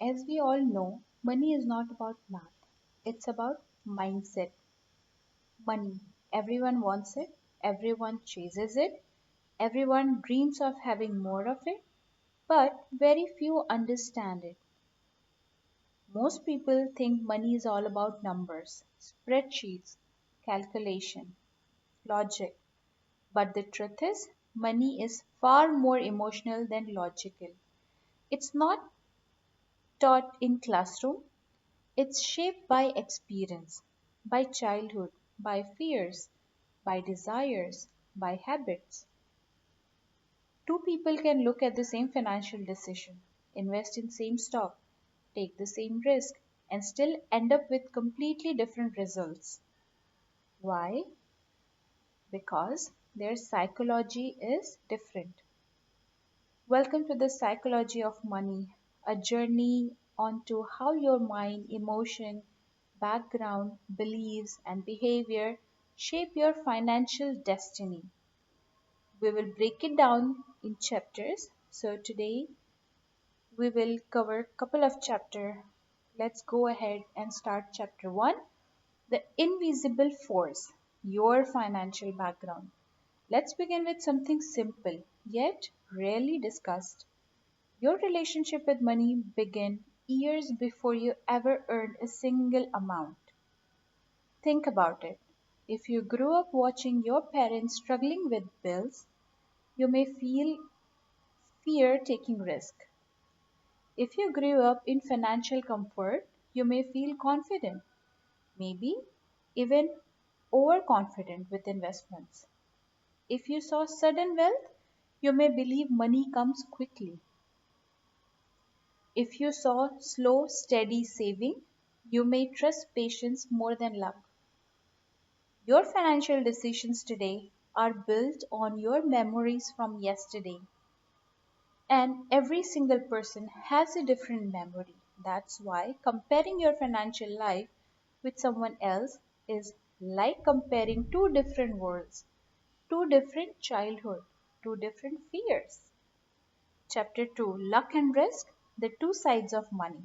As we all know, money is not about math, it's about mindset. Money. Everyone wants it, everyone chases it, everyone dreams of having more of it, but very few understand it. Most people think money is all about numbers, spreadsheets, calculation, logic. But the truth is, money is far more emotional than logical. It's not taught in classroom. It's shaped by experience, by childhood, by fears, by desires, by habits. Two people can look at the same financial decision, invest in same stock, take the same risk, and still end up with completely different results. Why? Because their psychology is different. Welcome to the Psychology of Money, a journey onto how your mind, emotion, background, beliefs, and behavior shape your financial destiny. We will break it down in chapters. So today we will cover a couple of chapters. Let's go ahead and start chapter 1, the invisible force, your financial background. Let's begin with something simple yet rarely discussed. Your relationship with money began years before you ever earned a single amount. Think about it. If you grew up watching your parents struggling with bills, you may feel fear taking risk. If you grew up in financial comfort, you may feel confident, maybe even overconfident with investments. If you saw sudden wealth, you may believe money comes quickly. If you saw slow, steady saving, you may trust patience more than luck. Your financial decisions today are built on your memories from yesterday, and every single person has a different memory. That's why comparing your financial life with someone else is like comparing two different worlds, two different childhood, two different fears. Chapter 2, Luck and Risk, the two sides of money.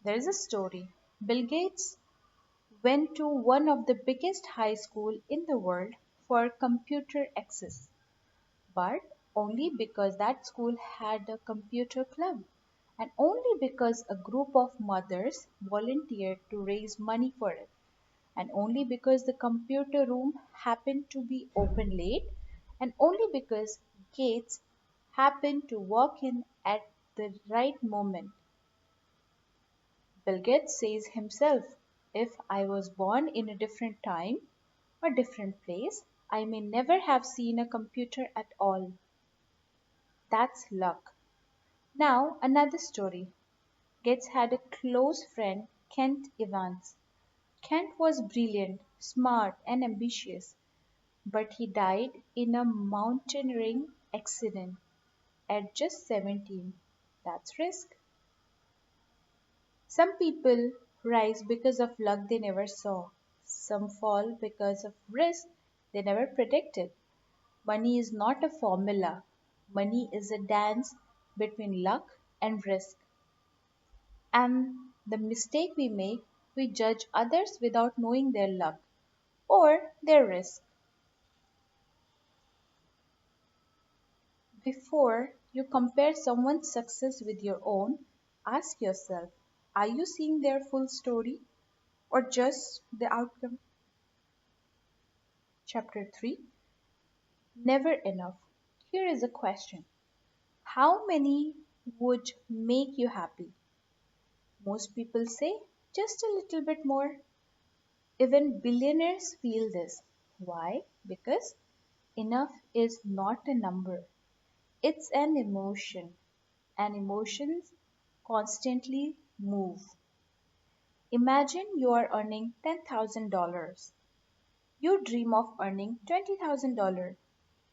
There is a story. Bill Gates went to one of the biggest high school in the world for computer access, but only because that school had a computer club, and only because a group of mothers volunteered to raise money for it, and only because the computer room happened to be open late, and only because Gates happened to walk in at the right moment. Bill Gates says himself, if I was born in a different time or different place, I may never have seen a computer at all. That's luck. Now, another story. Gates had a close friend, Kent Evans. Kent was brilliant, smart, and ambitious, but he died in a mountaineering accident at just 17. That's risk. Some people rise because of luck they never saw. Some fall because of risk they never predicted. Money is not a formula. Money is a dance between luck and risk. And the mistake we make, we judge others without knowing their luck or their risk. Before you compare someone's success with your own, ask yourself, are you seeing their full story or just the outcome? Chapter 3, Never Enough. Here is a question. How many would make you happy? Most people say just a little bit more. Even billionaires feel this. Why? Because enough is not a number. It's an emotion, and emotions constantly move. Imagine you are earning $10,000. You dream of earning $20,000.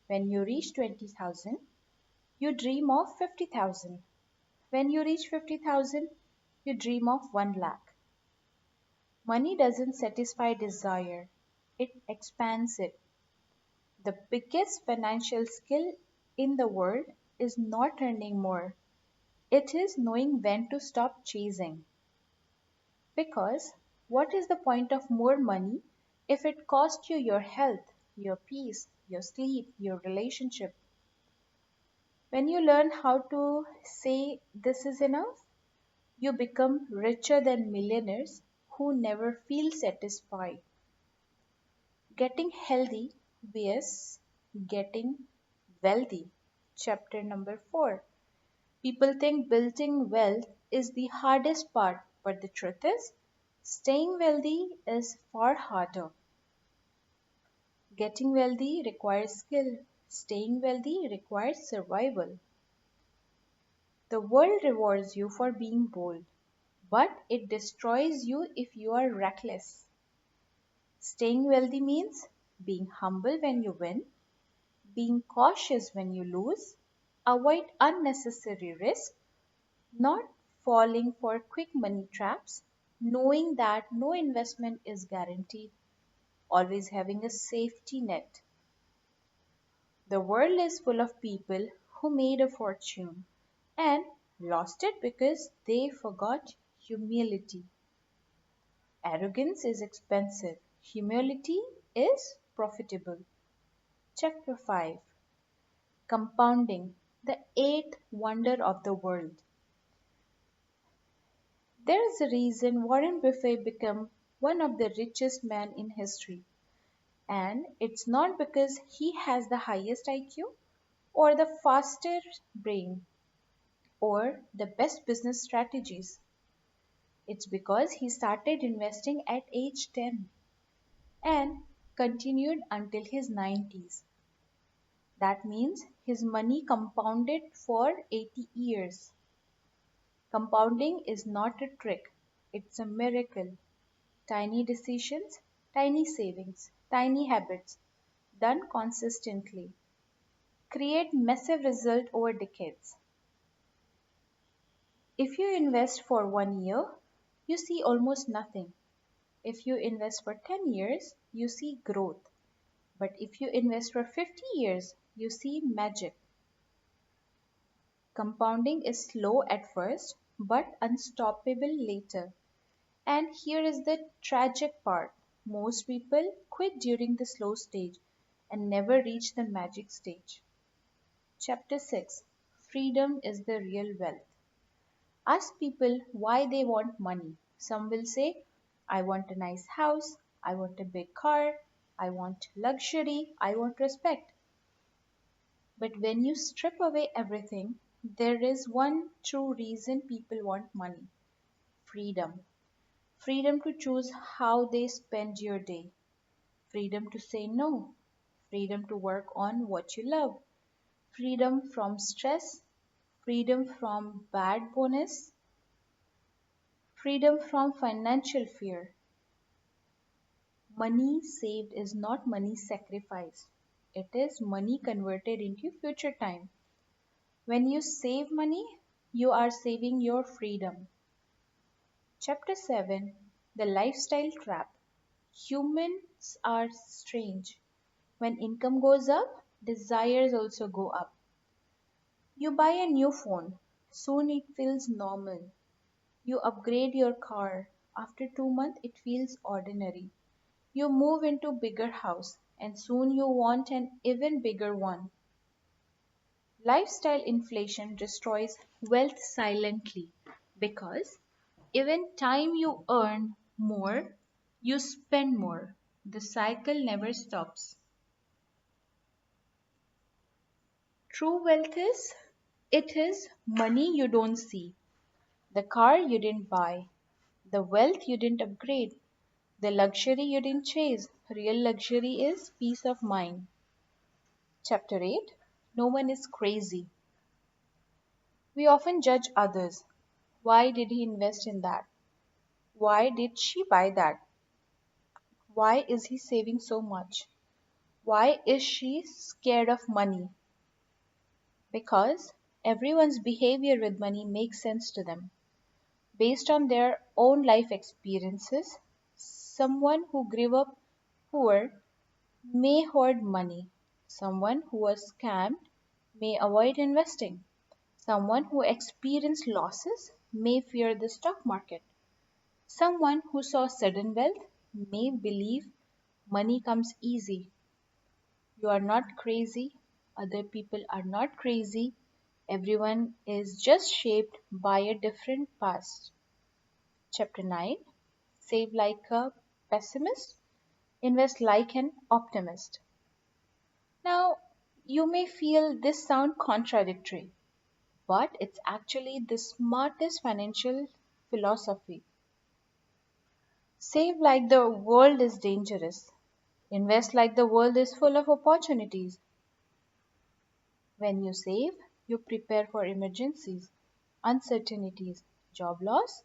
When you reach 20,000, you dream of 50,000. When you reach 50,000, you dream of 1 lakh. Money doesn't satisfy desire, it expands it. The biggest financial skill in the world is not earning more, It is knowing when to stop chasing. Because what is the point of more money if it costs you your health, your peace, your sleep, your relationship? When you learn how to say this is enough, you become richer than millionaires who never feel satisfied. Getting healthy vs getting wealthy. Chapter number 4. People think building wealth is the hardest part, but the truth is, staying wealthy is far harder. Getting wealthy requires skill, staying wealthy requires survival. The world rewards you for being bold, but it destroys you if you are reckless. Staying wealthy means being humble when you win, being cautious when you lose, avoid unnecessary risk, not falling for quick money traps, knowing that no investment is guaranteed, always having a safety net. The world is full of people who made a fortune and lost it because they forgot humility. Arrogance is expensive, humility is profitable. Chapter 5. Compounding, the eighth wonder of the world. There is a reason Warren Buffett became one of the richest men in history, and it's not because he has the highest IQ or the fastest brain or the best business strategies. It's because he started investing at age 10 and continued until his 90s. That means his money compounded for 80 years. Compounding is not a trick, it's a miracle. Tiny decisions, tiny savings, tiny habits done consistently create massive result over decades. If you invest for 1 year, you see almost nothing. If you invest for 10 years, you see growth. But if you invest for 50 years, you see magic. Compounding is slow at first, but unstoppable later. And here is the tragic part. Most people quit during the slow stage and never reach the magic stage. Chapter 6. Freedom is the real wealth. Ask people why they want money. Some will say, I want a nice house, I want a big car, I want luxury, I want respect. But when you strip away everything, there is one true reason people want money: freedom. Freedom to choose how they spend your day, freedom to say no, freedom to work on what you love, freedom from stress, freedom from bad bonus, freedom from financial fear. Money saved is not money sacrificed. It is money converted into future time. When you save money, you are saving your freedom. Chapter 7. The Lifestyle Trap. Humans are strange. When income goes up, desires also go up. You buy a new phone. Soon it feels normal. You upgrade your car. After 2 months, it feels ordinary. You move into bigger house and soon you want an even bigger one. Lifestyle inflation destroys wealth silently because even time you earn more, you spend more. The cycle never stops. True wealth is it is money you don't see, the car you didn't buy, the wealth you didn't upgrade, the luxury you didn't chase. Real luxury is peace of mind. Chapter 8. No one is crazy. We often judge others. Why did he invest in that? Why did she buy that? Why is he saving so much? Why is she scared of money? Because everyone's behavior with money makes sense to them. Based on their own life experiences, someone who grew up poor may hoard money. Someone who was scammed may avoid investing. Someone who experienced losses may fear the stock market. Someone who saw sudden wealth may believe money comes easy. You are not crazy. Other people are not crazy. Everyone is just shaped by a different past. Chapter 9. Save like a pessimist, invest like an optimist. Now, you may feel this sound contradictory, but it's actually the smartest financial philosophy. Save like the world is dangerous. Invest like the world is full of opportunities. When you save, you prepare for emergencies, uncertainties, job loss,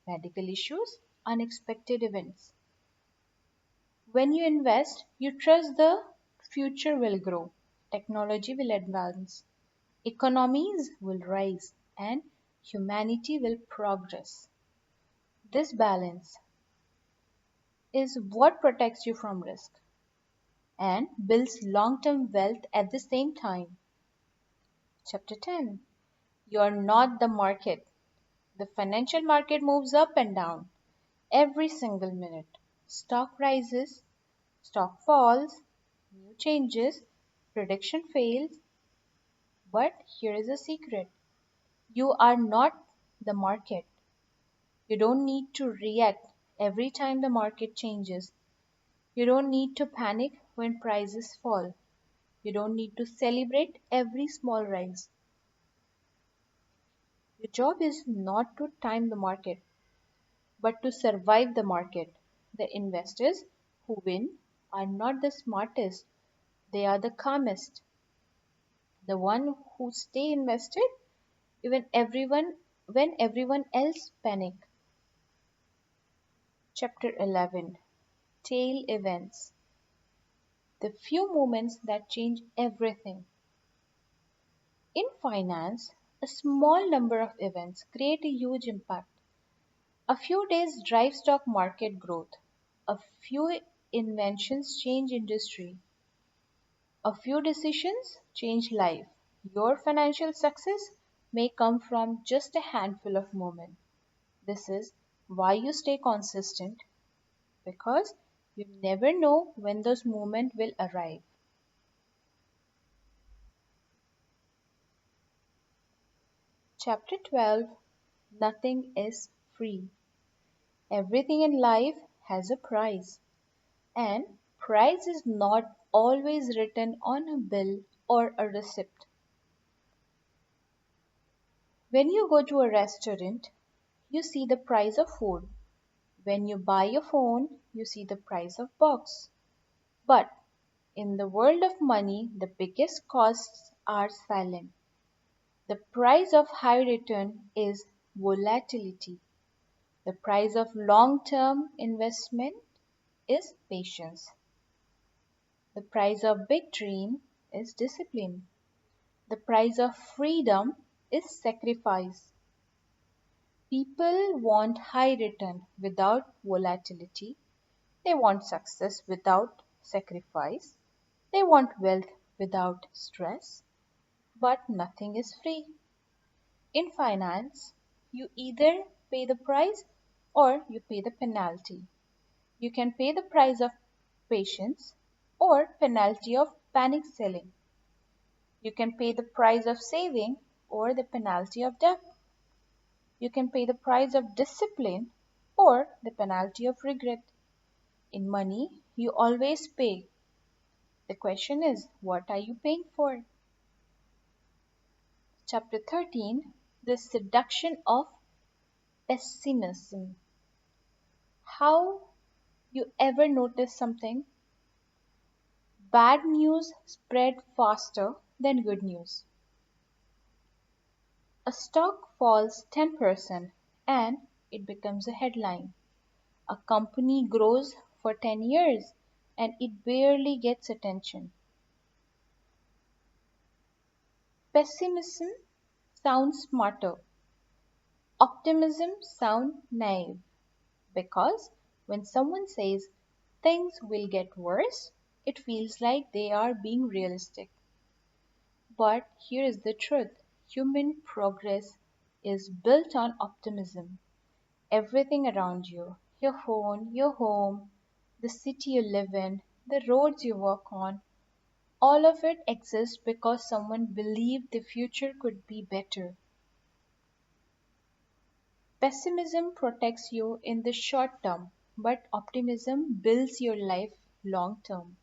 medical issues, unexpected events. When you invest, you trust the future will grow, technology will advance, economies will rise, and humanity will progress. This balance is what protects you from risk and builds long term wealth at the same time. Chapter 10. You are not the market. The financial market moves up and down every single minute. Stock rises, stock falls, new changes, prediction fails. But here is a secret: you are not the market. You don't need to react every time the market changes. You don't need to panic when prices fall. You don't need to celebrate every small rise. Your job is not to time the market, but to survive the market. The investors who win are not the smartest, they are the calmest. The one who stay invested even everyone when everyone else panic. Chapter 11. Tail events. The few moments that change everything. In finance, a small number of events create a huge impact. A few days drive stock market growth. A few inventions change industry. A few decisions change life. Your financial success may come from just a handful of moments. This is why you stay consistent, because you never know when those moments will arrive. Chapter 12. Nothing is free. Everything in life has a price, and price is not always written on a bill or a receipt. When you go to a restaurant, you see the price of food. When you buy a phone, you see the price of box. But in the world of money, the biggest costs are silent. The price of high return is volatility. The price of long-term investment is patience. The price of big dream is discipline. The price of freedom is sacrifice. People want high return without volatility. They want success without sacrifice. They want wealth without stress. But nothing is free. In finance, you either pay the price or you pay the penalty. You can pay the price of patience or penalty of panic selling. You can pay the price of saving or the penalty of debt. You can pay the price of discipline or the penalty of regret. In money, you always pay. The question is, what are you paying for? Chapter 13. The seduction of pessimism. How you ever notice something? Bad news spread faster than good news. A stock falls 10% and it becomes a headline. A company grows for 10 years and it barely gets attention. Pessimism sounds smarter. Optimism sounds naive, because when someone says things will get worse, it feels like they are being realistic. But here is the truth: human progress is built on optimism. Everything around you, your phone, your home, the city you live in, the roads you walk on, all of it exists because someone believed the future could be better. Pessimism protects you in the short term, but optimism builds your life long term.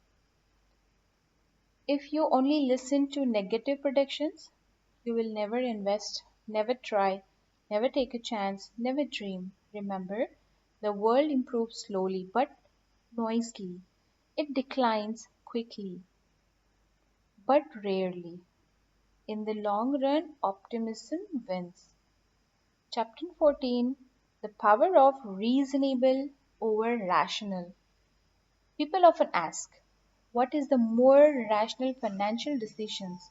If you only listen to negative predictions, you will never invest, never try, never take a chance, never dream. Remember, the world improves slowly but noisily. It declines quickly but rarely. In the long run, optimism wins. Chapter 14: The Power of Reasonable over Rational. People often ask, what is the more rational financial decisions?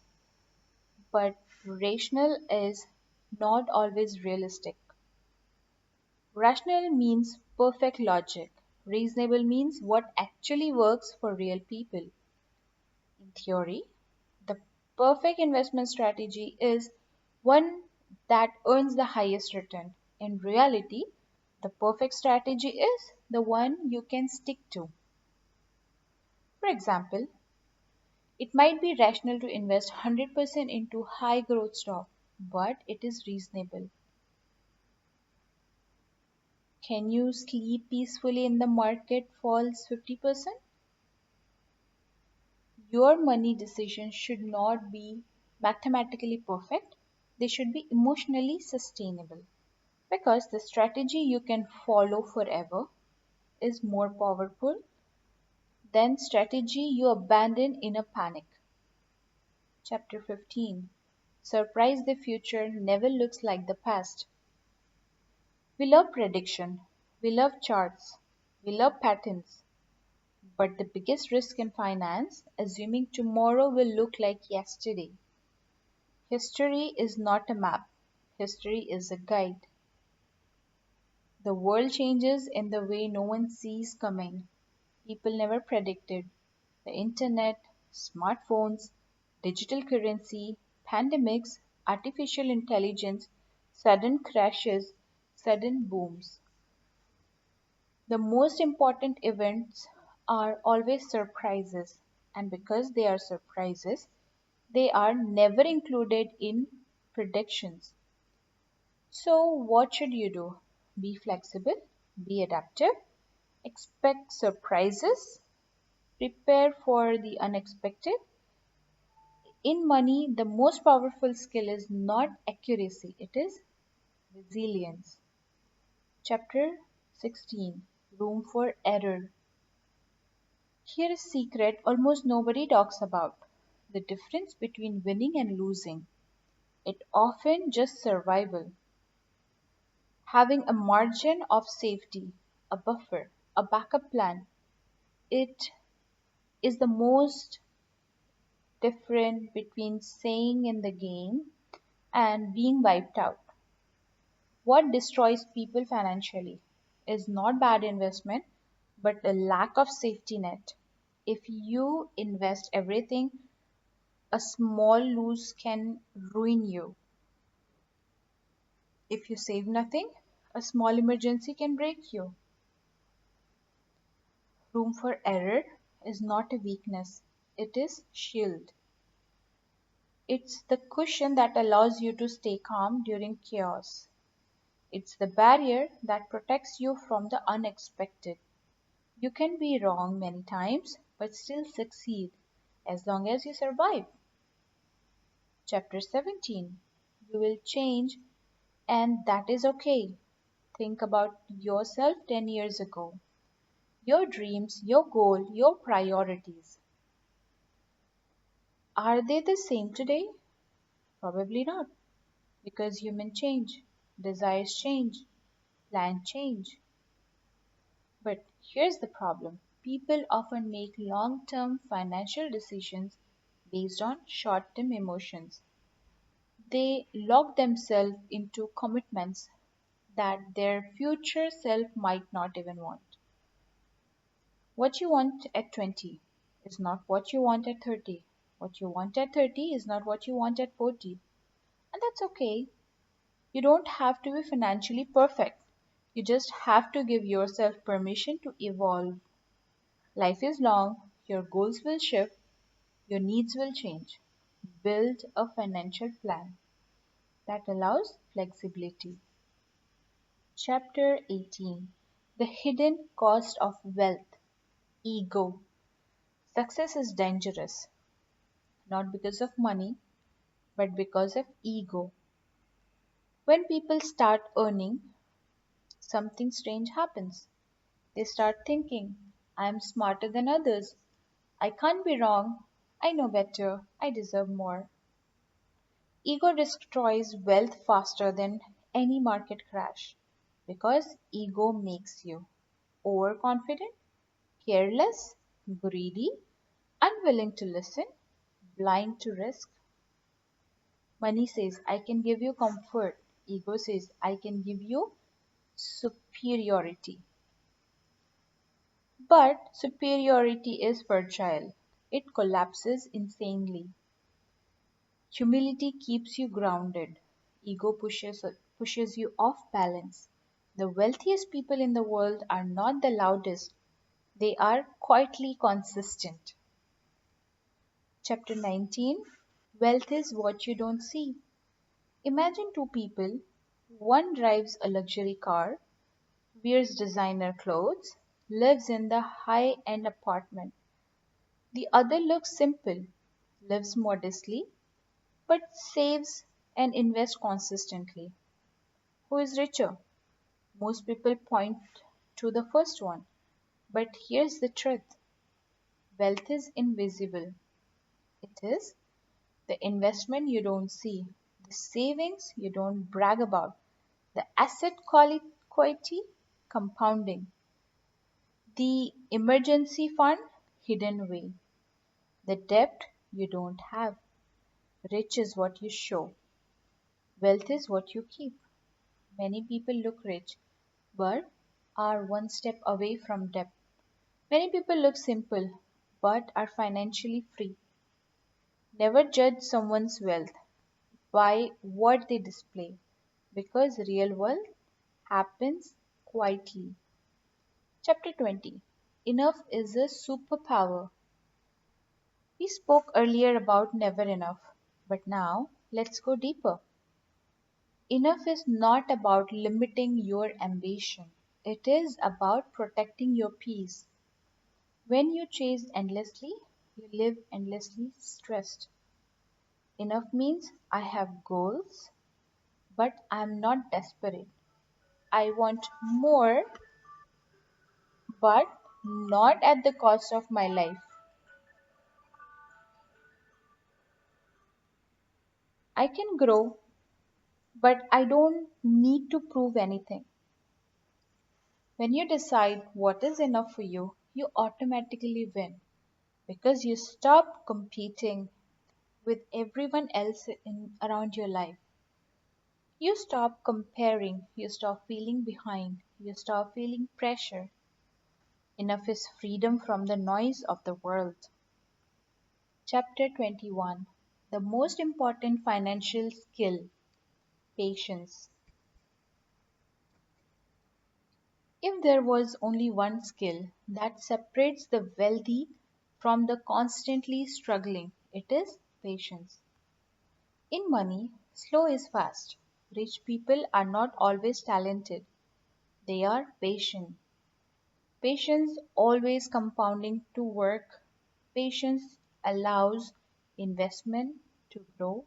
But rational is not always realistic. Rational means perfect logic. Reasonable means what actually works for real people. In theory, the perfect investment strategy is one that earns the highest return. In reality, the perfect strategy is the one you can stick to. For example, it might be rational to invest 100% into high growth stock, but it is reasonable. Can you sleep peacefully in the market falls 50%? Your money decisions should not be mathematically perfect, they should be emotionally sustainable. Because the strategy you can follow forever is more powerful than strategy you abandon in a panic. Chapter 15: Surprise the future never looks like the past. We love prediction, we love charts, we love patterns. But the biggest risk in finance, assuming tomorrow will look like yesterday. History is not a map, history is a guide. The world changes in the way no one sees coming. People never predicted the internet, smartphones, digital currency, pandemics, artificial intelligence, sudden crashes, sudden booms. The most important events are always surprises, and because they are surprises, they are never included in predictions. So, what should you do? Be flexible, be adaptive, expect surprises, prepare for the unexpected. In money, the most powerful skill is not accuracy, it is resilience. Chapter 16: Room for Error. Here is a secret almost nobody talks about: the difference between winning and losing. It often just survival. Having a margin of safety, a buffer, a backup plan, it is the most different between staying in the game and being wiped out. What destroys people financially is not bad investment, but a lack of safety net. If you invest everything, a small loss can ruin you. If you save nothing, a small emergency can break you. Room for error is not a weakness, it is shield. It's the cushion that allows you to stay calm during chaos. It's the barrier that protects you from the unexpected. You can be wrong many times but still succeed as long as you survive. Chapter 17: You will change, and that is okay. Think about yourself 10 years ago. Your dreams, your goal, your priorities. Are they the same today? Probably not, because humans change, desires change, plans change. But here's the problem: people often make long term financial decisions based on short term emotions. They lock themselves into commitments that their future self might not even want. What you want at 20 is not what you want at 30. What you want at 30 is not what you want at 40. And that's okay. You don't have to be financially perfect. You just have to give yourself permission to evolve. Life is long, your goals will shift, your needs will change. Build a financial plan that allows flexibility. Chapter 18: The Hidden Cost of Wealth. Ego. Success is dangerous, not because of money, but because of ego. When people start earning, something strange happens. They start thinking, I am smarter than others. I can't be wrong. I know better. I deserve more. Ego destroys wealth faster than any market crash because ego makes you overconfident, careless, greedy, unwilling to listen, blind to risk. Money says, I can give you comfort. Ego says, I can give you superiority. But superiority is fragile. It collapses insanely. Humility keeps you grounded. Ego pushes you off balance. The wealthiest people in the world are not the loudest, they are quietly consistent. Chapter 19: Wealth is what you don't see. Imagine two people. One drives a luxury car, wears designer clothes, lives in the high end apartment. The other looks simple, lives modestly, but saves and invests consistently. Who is richer? Most people point to the first one. But here's the truth: wealth is invisible. It is the investment you don't see, the savings you don't brag about, the asset quality compounding, the emergency fund hidden away, the debt you don't have. Rich is what you show, wealth is what you keep. Many people look rich but are one step away from debt. Many people look simple but are financially free. Never judge someone's wealth by what they display because real wealth happens quietly. Chapter 20: Enough is a superpower. We spoke earlier about never enough, but now let's go deeper. Enough is not about limiting your ambition, it is about protecting your peace. When you chase endlessly, you live endlessly stressed. Enough means I have goals, but I'm not desperate. I want more, but not at the cost of my life. I can grow, but I don't need to prove anything. When you decide what is enough for you, you automatically win because you stop competing with everyone else around your life. You stop comparing, you stop feeling behind, you stop feeling pressure. Enough is freedom from the noise of the world. Chapter 21: The most important financial skill: patience. If there was only one skill that separates the wealthy from the constantly struggling, it is patience. In money, slow is fast. Rich people are not always talented, they are patient. Patience always compounding to work. Patience allows investment to grow.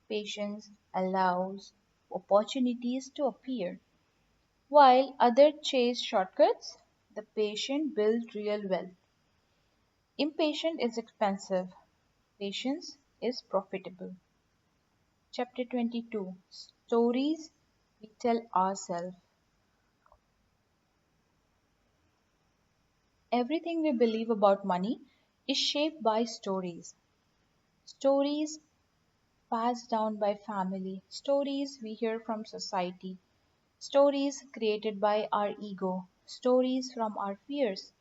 Patience allows opportunities to appear. While others chase shortcuts, the patient builds real wealth. Impatience is expensive. Patience is profitable. Chapter 22: Stories we tell ourselves. Everything we believe about money is shaped by stories. Stories passed down by family, stories we hear from society, stories created by our ego, stories from our fears.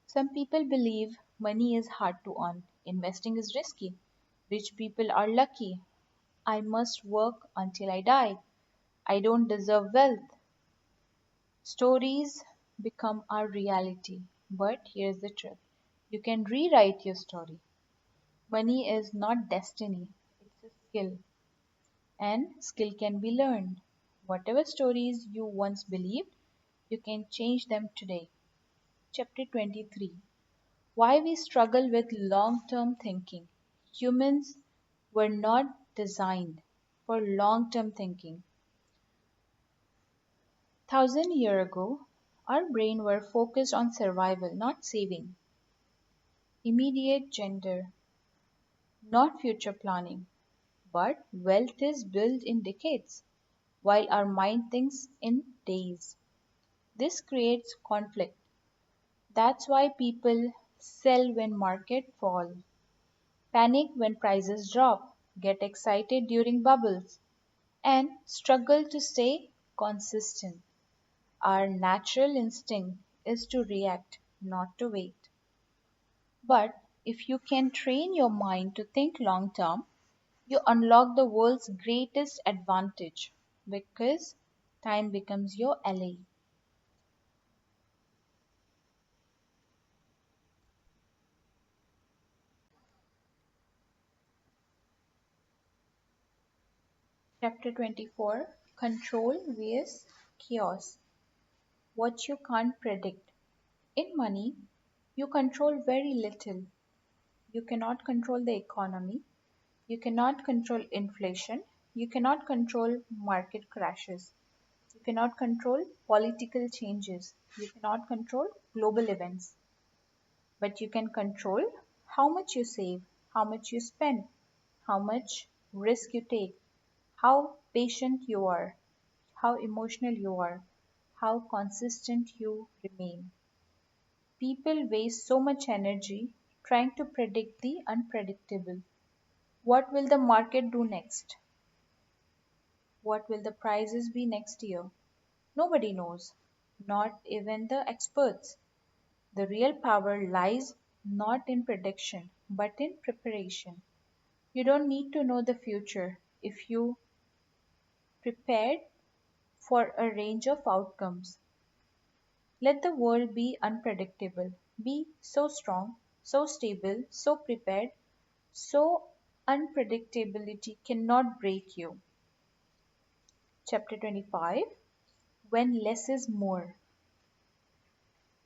Some people believe money is hard to earn, investing is risky, rich people are lucky. I must work until I die. I don't deserve wealth. Stories become our reality. But here's the truth, you can rewrite your story. Money is not destiny, it's a skill, and skill can be learned. Whatever stories you once believed, you can change them today. Chapter 23, Why We Struggle with Long Term Thinking. Humans were not designed for long term thinking. Thousand years ago, our brain were focused on survival, not saving. Immediate gender, not future planning. But wealth is built in decades, while our mind thinks in days. This creates conflict. That's why people sell when market fall, panic when prices drop, get excited during bubbles, and struggle to stay consistent. Our natural instinct is to react, not to wait. But if you can train your mind to think long term, you unlock the world's greatest advantage because time becomes your ally. Chapter 24, Control vs Chaos. What you can't predict. In money, you control very little. You cannot control the economy. You cannot control inflation. You cannot control market crashes. You cannot control political changes. You cannot control global events. But you can control how much you save, how much you spend, how much risk you take, how patient you are, how emotional you are, how consistent you remain. People waste so much energy trying to predict the unpredictable. What will the market do next? What will the prices be next year? Nobody knows, not even the experts. The real power lies not in prediction, but in preparation. You don't need to know the future if you prepared for a range of outcomes. Let the world be unpredictable. Be so strong, so stable, so prepared, so unpredictability cannot break you. Chapter 25, When Less is More.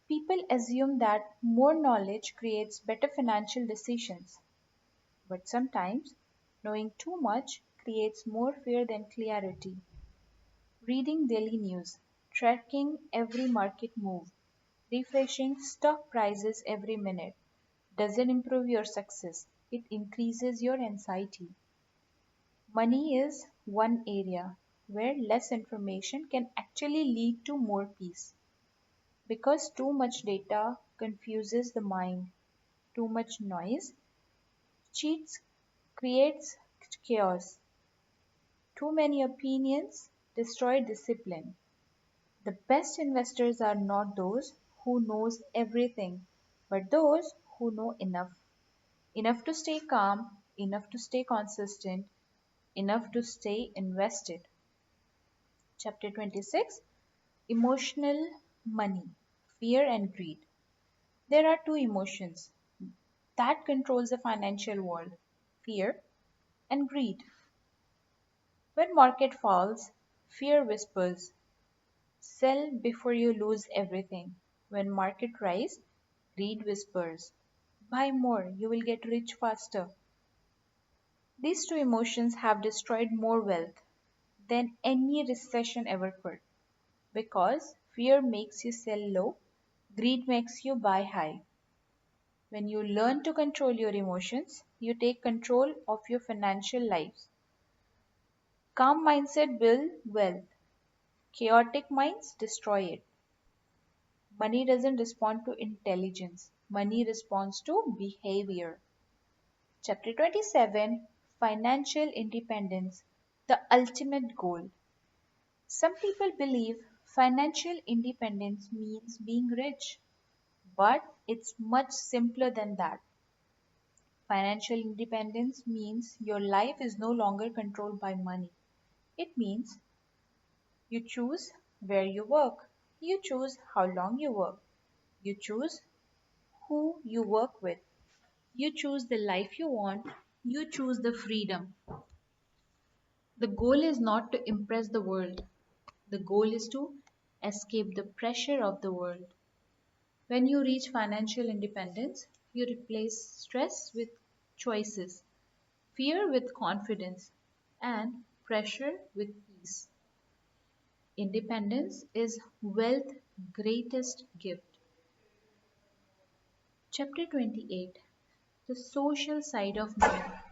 People assume that more knowledge creates better financial decisions, but sometimes knowing too much creates more fear than clarity. Reading daily news, tracking every market move, refreshing stock prices every minute doesn't improve your success, it increases your anxiety. Money is one area where less information can actually lead to more peace. Because too much data confuses the mind, too much noise cheats creates chaos, too many opinions destroy discipline. The best investors are not those who knows everything, but those who know enough. Enough to stay calm, enough to stay consistent, enough to stay invested. Chapter 26, Emotional Money, Fear and Greed. There are two emotions that controls the financial world, fear and greed. When market falls, fear whispers, sell before you lose everything. When market rise, greed whispers, buy more, you will get rich faster. These two emotions have destroyed more wealth than any recession ever could because fear makes you sell low, greed makes you buy high. When you learn to control your emotions, you take control of your financial lives. Calm mindset build wealth. Chaotic minds destroy it. Money doesn't respond to intelligence. Money responds to behavior. Chapter 27, Financial Independence, the ultimate goal. Some people believe financial independence means being rich, but it's much simpler than that. Financial independence means your life is no longer controlled by money. It means you choose where you work, you choose how long you work, you choose who you work with, you choose the life you want, you choose the freedom. The goal is not to impress the world, the goal is to escape the pressure of the world. When you reach financial independence, you replace stress with choices, fear with confidence, and pressure with peace. Independence is wealth's greatest gift. Chapter 28: The Social Side of Money.